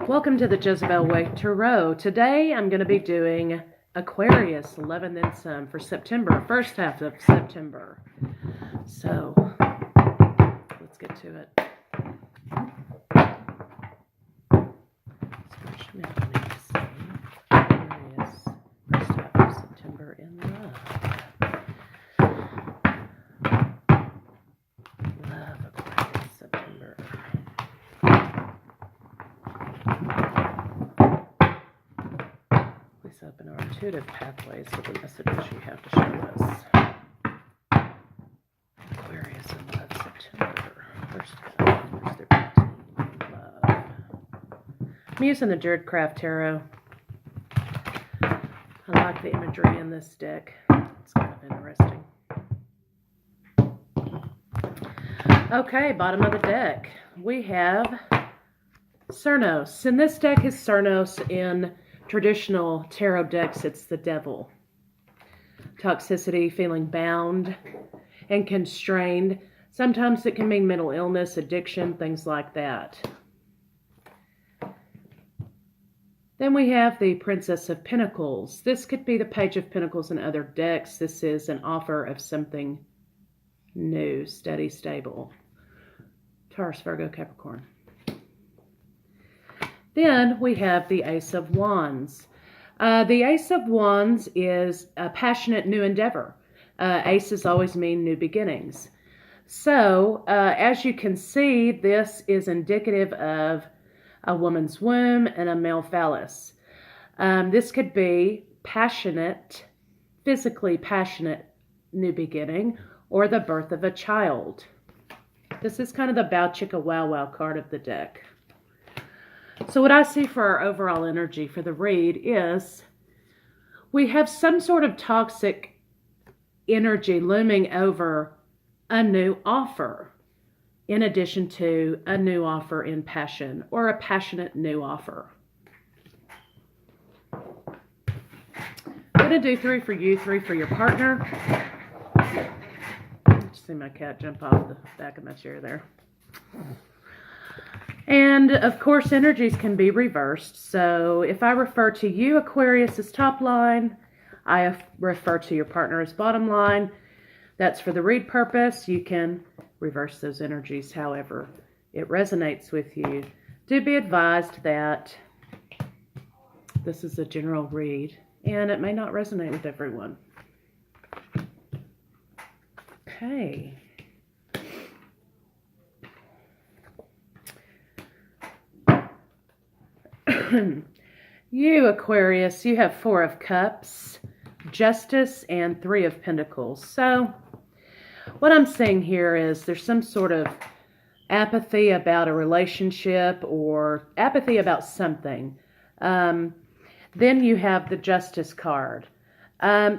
Welcome to the Jezebel Way Tarot. Today I'm going to be doing Aquarius 11 then some for September, first half of September. So let's get to it. Aquarius, first half of September in love. Love Aquarius, September. Please open our intuitive pathways with the messages you have to show us. Aquarius in love, September. First half, where's their routine? Love. I'm using the Jezebel Craft Tarot. I like the imagery in this deck. It's kind of interesting. Okay, bottom of the deck. We have Cernos. And this deck is Cernos. In traditional tarot decks, it's the devil. Toxicity, feeling bound and constrained. Sometimes it can mean mental illness, addiction, things like that. Then we have the Princess of Pentacles. This could be the Page of Pentacles in other decks. This is an offer of something new, steady, stable. Taurus, Virgo, Capricorn. Then we have the Ace of Wands. The Ace of Wands is a passionate new endeavor. Aces always mean new beginnings. So, as you can see, this is indicative of a woman's womb and a male phallus. This could be passionate, physically passionate new beginning, or the birth of a child. This is kind of the Bow Chicka Wow Wow card of the deck. So what I see for our overall energy for the read is we have some sort of toxic energy looming over a new offer, in addition to a new offer in passion or a passionate new offer. I'm going to do 3 for you, 3 for your partner. Just see my cat jump off the back of my chair there. And, of course, energies can be reversed. So if I refer to you, Aquarius, as top line, I refer to your partner as bottom line. That's for the read purpose. You can reverse those energies however it resonates with you. Do be advised that this is a general read, and it may not resonate with everyone. Okay. You, Aquarius, you have 4 of Cups, Justice, and 3 of Pentacles. So what I'm seeing here is there's some sort of apathy about a relationship or apathy about something. Then you have the Justice card.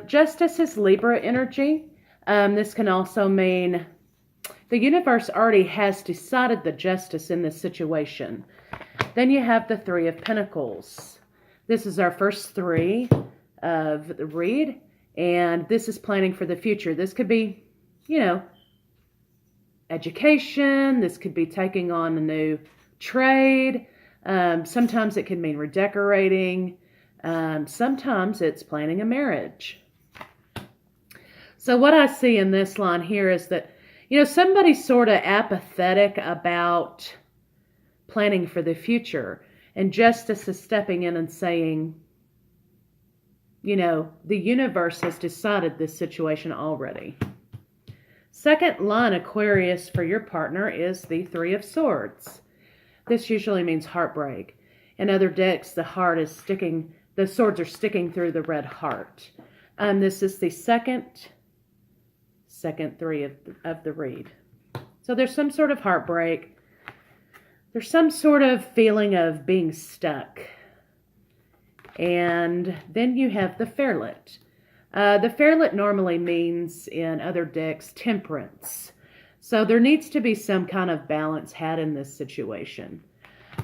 Justice is Libra energy. This can also mean the universe already has decided the justice in this situation. Then you have the 3 of Pentacles. This is our first 3 of the read, and this is planning for the future. This could be, education. This could be taking on a new trade. Sometimes it can mean redecorating. Sometimes it's planning a marriage. So what I see in this line here is that, somebody's sort of apathetic about planning for the future. And Justice is stepping in and saying, the universe has decided this situation already. Second line, Aquarius, for your partner is the 3 of Swords. This usually means heartbreak. In other decks, the swords are sticking through the red heart. This is the second 3 of the read. So there's some sort of heartbreak. There's some sort of feeling of being stuck. And then you have the Fairlet. The Fairlet normally means, in other decks, temperance. So there needs to be some kind of balance had in this situation.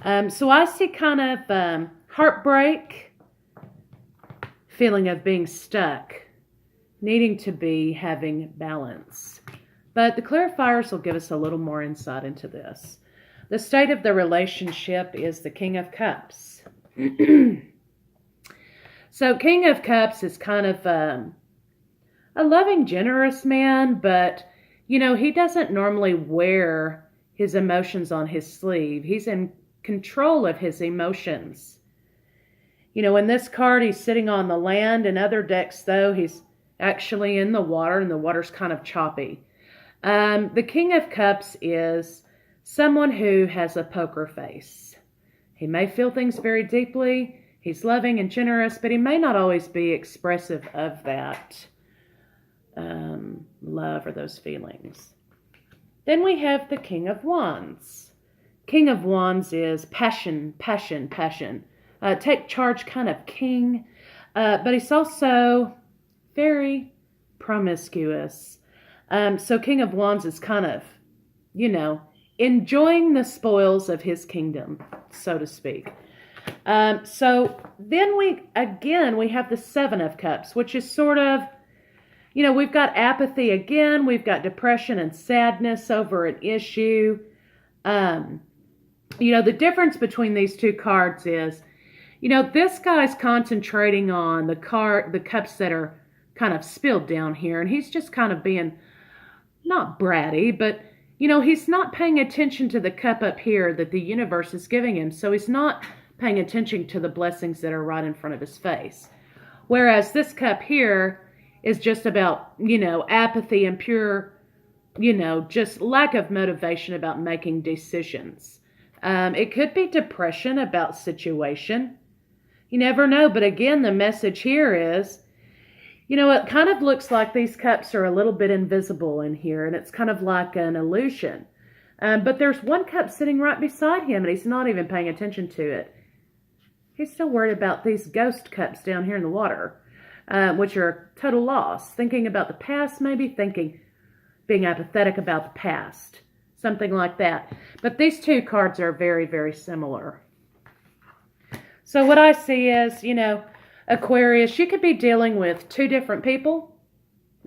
So I see kind of heartbreak, feeling of being stuck, needing to be having balance. But the clarifiers will give us a little more insight into this. The state of the relationship is the King of Cups. So King of Cups is kind of a loving, generous man, but, you know, he doesn't normally wear his emotions on his sleeve. He's in control of his emotions. You know, in this card, he's sitting on the land. In other decks, though, he's actually in the water, and the water's kind of choppy. The King of Cups is someone who has a poker face. He may feel things very deeply. He's loving and generous, but he may not always be expressive of that love or those feelings. Then we have the King of Wands. King of Wands is passion, passion, passion. Take charge kind of king, but he's also very promiscuous. So King of Wands is kind of, you know, enjoying the spoils of his kingdom, so to speak. So then we have the Seven of Cups, which is sort of, you know, we've got apathy again. We've got depression and sadness over an issue. You know, the difference between these two cards is, you know, this guy's concentrating on the cups that are kind of spilled down here. And he's just kind of being not bratty, but, you know, he's not paying attention to the cup up here that the universe is giving him. So he's not paying attention to the blessings that are right in front of his face. Whereas this cup here is just about, you know, apathy and pure, you know, just lack of motivation about making decisions. It could be depression about situation. You never know. But again, the message here is, you know, it kind of looks like these cups are a little bit invisible in here, and it's kind of like an illusion. But there's one cup sitting right beside him, and he's not even paying attention to it. He's still worried about these ghost cups down here in the water, which are total loss. Thinking about the past, maybe being apathetic about the past. Something like that. But these two cards are very, very similar. So what I see is, you know, Aquarius, you could be dealing with two different people,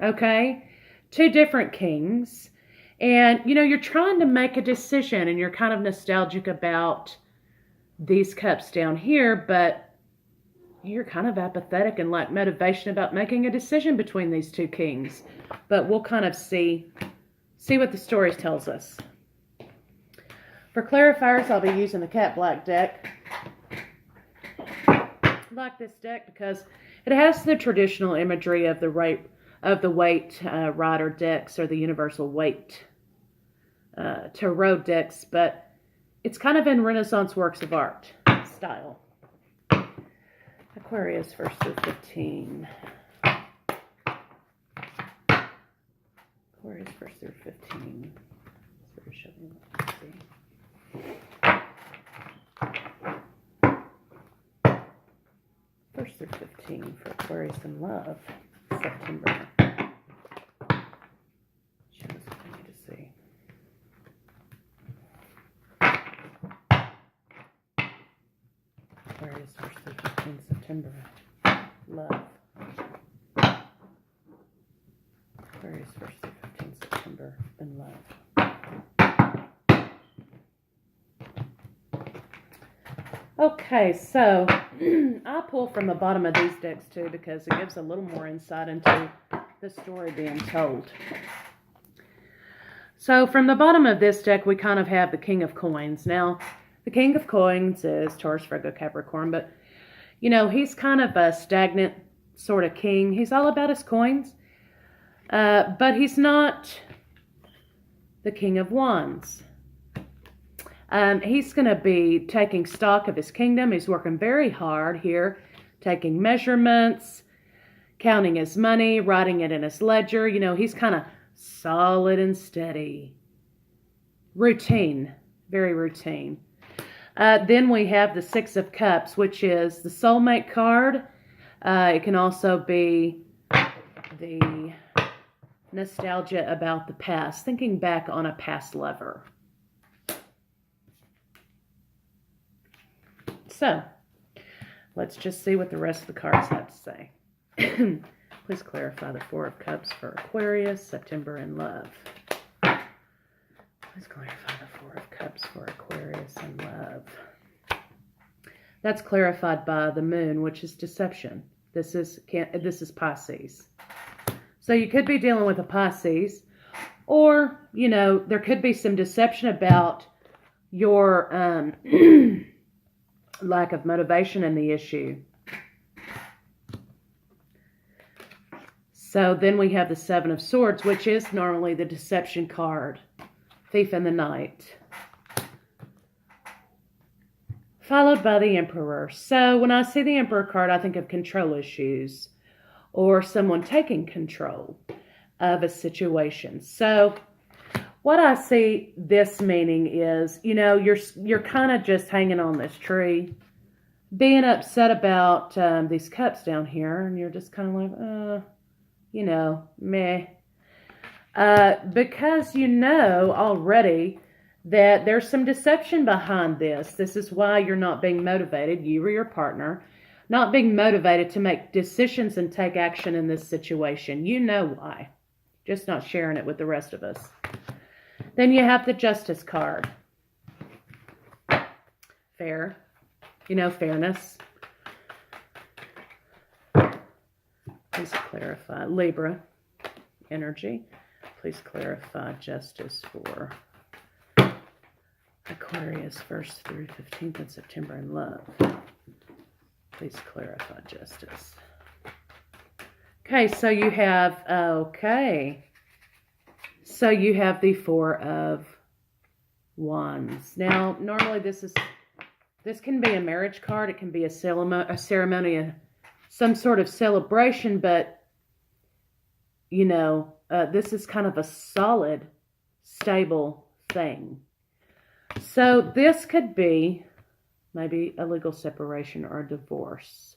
okay? Two different kings. And, you know, you're trying to make a decision, and you're kind of nostalgic about these cups down here, but you're kind of apathetic and lack motivation about making a decision between these two kings. But we'll kind of see what the story tells us. For clarifiers, I'll be using the Cat Black deck. I like this deck because it has the traditional imagery of the Weight Rider decks, or the Universal Weight Tarot decks, but it's kind of in Renaissance works of art style. Aquarius 1st through 15. Aquarius 1st through 15. Let's see. 1st through 15 for Aquarius in love, September. Show us what I need to see. Aquarius 1st through 15, September. Love. Aquarius 1st through 15, September. In love. Okay, so I pull from the bottom of these decks too, because it gives a little more insight into the story being told. So from the bottom of this deck, we kind of have the King of Coins. Now, the King of Coins is Taurus, Virgo, Capricorn, but, you know, he's kind of a stagnant sort of king. He's all about his coins, but he's not the King of Wands. He's going to be taking stock of his kingdom. He's working very hard here, taking measurements, counting his money, writing it in his ledger. You know, he's kind of solid and steady. Routine, very routine. Then we have the Six of Cups, which is the soulmate card. It can also be the nostalgia about the past, thinking back on a past lover. So, let's just see what the rest of the cards have to say. Please clarify the Four of Cups for Aquarius, September in love. Let's clarify the Four of Cups for Aquarius and love. That's clarified by the moon, which is deception. This is Pisces. So you could be dealing with a Pisces, or, you know, there could be some deception about your lack of motivation in the issue. So then we have the Seven of Swords, which is normally the deception card. Thief in the night. Followed by the Emperor. So when I see the Emperor card, I think of control issues or someone taking control of a situation. So what I see this meaning is, you know, you're kind of just hanging on this tree, being upset about these cups down here, and you're just kind of like, you know, meh. Because you know already that there's some deception behind this. This is why you're not being motivated, you or your partner, not being motivated to make decisions and take action in this situation. You know why. Just not sharing it with the rest of us. Then you have the Justice card. Fair. You know, fairness. Please clarify. Libra energy. Please clarify justice for Aquarius 1st through 15th of September in love. Please clarify justice. Okay, so you have, so you have the Four of Wands. Now, normally this can be a marriage card. It can be a ceremony, some sort of celebration, but, you know, this is kind of a solid, stable thing. So this could be maybe a legal separation or a divorce.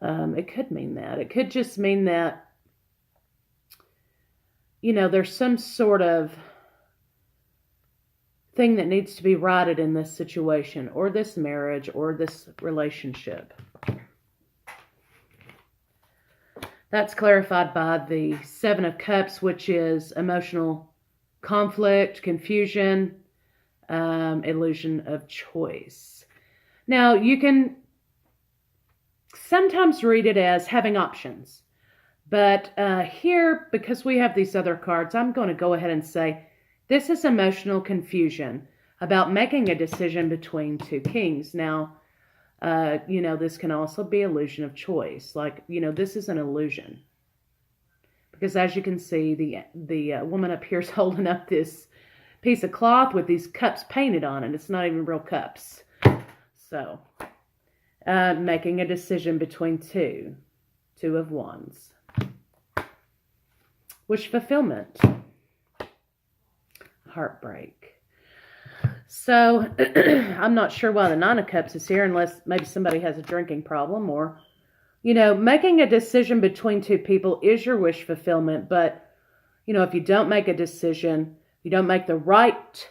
It could mean that. It could just mean that, you know, there's some sort of thing that needs to be righted in this situation or this marriage or this relationship. That's clarified by the Seven of Cups, which is emotional conflict, confusion, illusion of choice. Now, you can sometimes read it as having options. But here, because we have these other cards, I'm going to go ahead and say this is emotional confusion about making a decision between two kings. Now, you know, this can also be illusion of choice. Like, you know, this is an illusion. Because as you can see, the woman up here is holding up this piece of cloth with these cups painted on it. It's not even real cups. So, making a decision between two of Wands. Wish fulfillment. Heartbreak. So, I'm not sure why the Nine of Cups is here, unless maybe somebody has a drinking problem, or, you know, making a decision between two people is your wish fulfillment, but, you know, if you don't make a decision, you don't make the right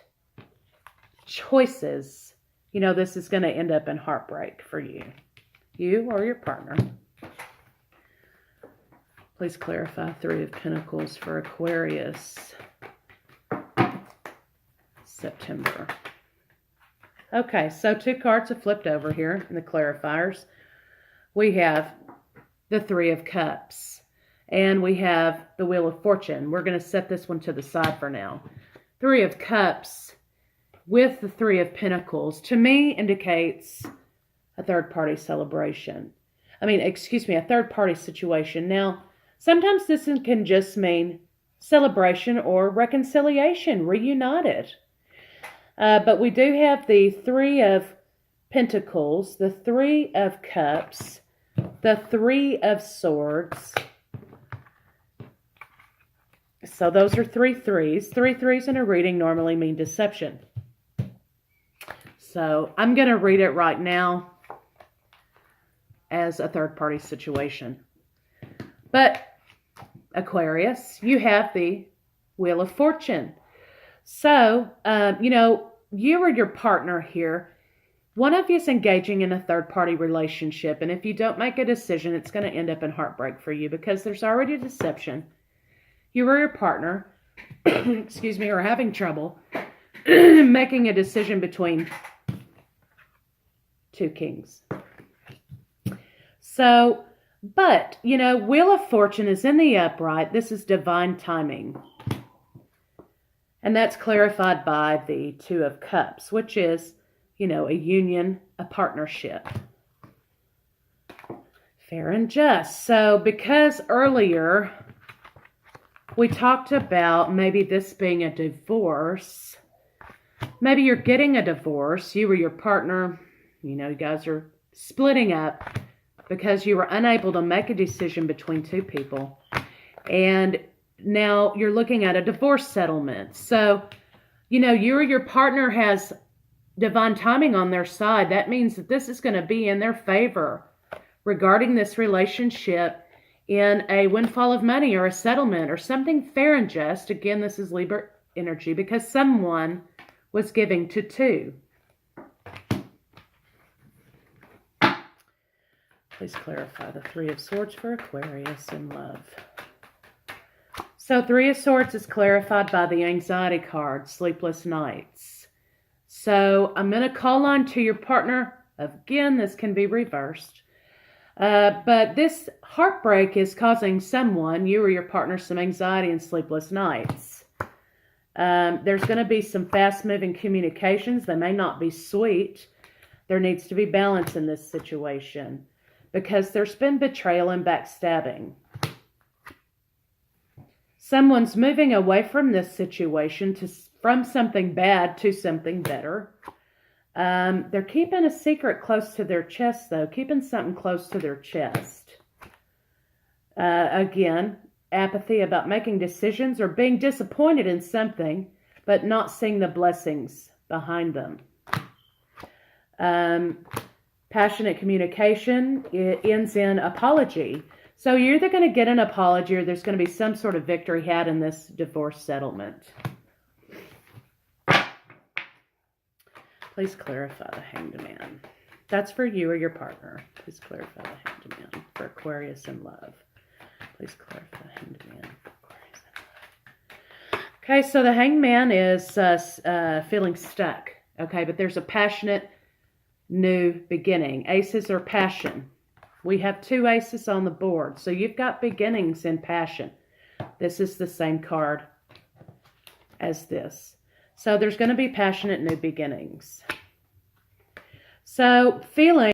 choices, you know, this is going to end up in heartbreak for you or your partner. Please clarify Three of Pentacles for Aquarius, September. Okay, so two cards have flipped over here in the clarifiers. We have the Three of Cups, and we have the Wheel of Fortune. We're going to set this one to the side for now. Three of Cups with the Three of Pentacles, to me, indicates a third-party celebration. A third-party situation. Now, sometimes this can just mean celebration or reconciliation, reunited. But we do have the Three of Pentacles, the Three of Cups, the Three of Swords. So those are three threes. Three threes in a reading normally mean deception. So I'm going to read it right now as a third-party situation. But Aquarius, you have the Wheel of Fortune. So, you know, you or your partner here, one of you is engaging in a third-party relationship. And if you don't make a decision, it's going to end up in heartbreak for you because there's already deception. You or your partner excuse me, are having trouble making a decision between two kings. So, but, you know, Wheel of Fortune is in the upright. This is divine timing. And that's clarified by the Two of Cups, which is, you know, a union, a partnership. Fair and just. So, because earlier we talked about maybe this being a divorce. Maybe you're getting a divorce. You or your partner, you know, you guys are splitting up because you were unable to make a decision between two people. And now you're looking at a divorce settlement. So, you know, you or your partner has divine timing on their side. That means that this is going to be in their favor regarding this relationship, in a windfall of money or a settlement or something fair and just. Again, this is Libra energy because someone was giving to two. Please clarify the Three of Swords for Aquarius in love. So Three of Swords is clarified by the anxiety card, sleepless nights. So I'm going to call on to your partner. Again, this can be reversed. But this heartbreak is causing someone, you or your partner, some anxiety and sleepless nights. There's going to be some fast-moving communications. They may not be sweet. There needs to be balance in this situation because there's been betrayal and backstabbing. Someone's moving away from this situation from something bad to something better. They're keeping a secret close to their chest, though. Keeping something close to their chest. Again, apathy about making decisions or being disappointed in something, but not seeing the blessings behind them. Passionate communication, it ends in apology. So you're either going to get an apology or there's going to be some sort of victory had in this divorce settlement. Please clarify the Hanged Man. That's for you or your partner. Please clarify the Hanged Man for Aquarius in love. Please clarify the Hanged Man for Aquarius in love. Okay, so the Hanged Man is feeling stuck. Okay, but there's a passionate new beginning. Aces are passion. We have two aces on the board. So you've got beginnings in passion. This is the same card as this. So there's going to be passionate new beginnings. So feeling